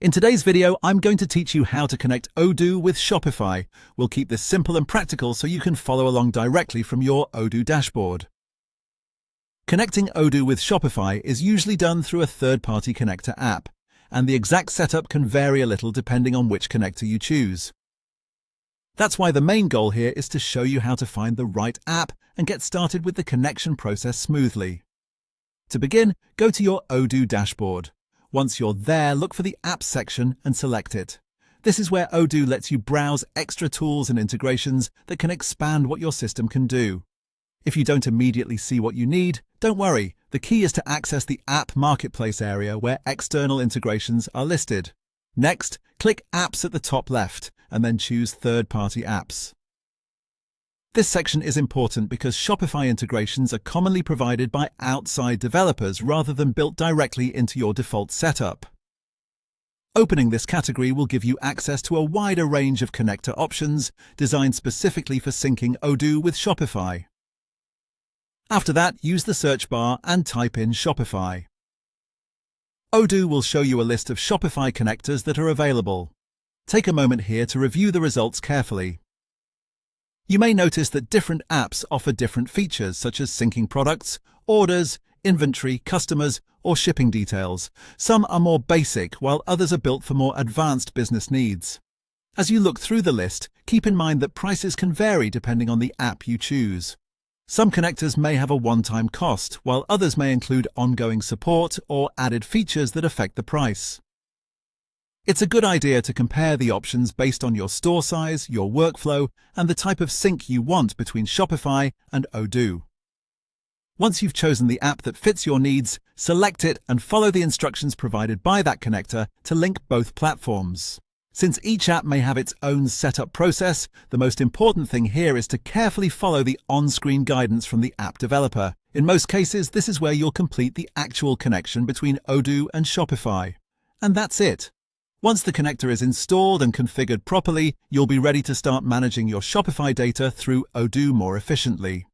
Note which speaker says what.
Speaker 1: In today's video, I'm going to teach you how to connect Odoo with Shopify. We'll keep this simple and practical so you can follow along directly from your Odoo dashboard. Connecting Odoo with Shopify is usually done through a third-party connector app, and the exact setup can vary a little depending on which connector you choose. That's why the main goal here is to show you how to find the right app and get started with the connection process smoothly. To begin, go to your Odoo dashboard. Once you're there, look for the Apps section and select it. This is where Odoo lets you browse extra tools and integrations that can expand what your system can do. If you don't immediately see what you need, don't worry. The key is to access the App Marketplace area where external integrations are listed. Next, click Apps at the top left and then choose Third-Party Apps. This section is important because Shopify integrations are commonly provided by outside developers rather than built directly into your default setup. Opening this category will give you access to a wider range of connector options designed specifically for syncing Odoo with Shopify. After that, use the search bar and type in Shopify. Odoo will show you a list of Shopify connectors that are available. Take a moment here to review the results carefully. You may notice that different apps offer different features such as syncing products, orders, inventory, customers, or shipping details. Some are more basic, while others are built for more advanced business needs. As you look through the list, keep in mind that prices can vary depending on the app you choose. Some connectors may have a one-time cost, while others may include ongoing support or added features that affect the price. It's a good idea to compare the options based on your store size, your workflow, and the type of sync you want between Shopify and Odoo. Once you've chosen the app that fits your needs, select it and follow the instructions provided by that connector to link both platforms. Since each app may have its own setup process, the most important thing here is to carefully follow the on-screen guidance from the app developer. In most cases, this is where you'll complete the actual connection between Odoo and Shopify. And that's it. Once the connector is installed and configured properly, you'll be ready to start managing your Shopify data through Odoo more efficiently.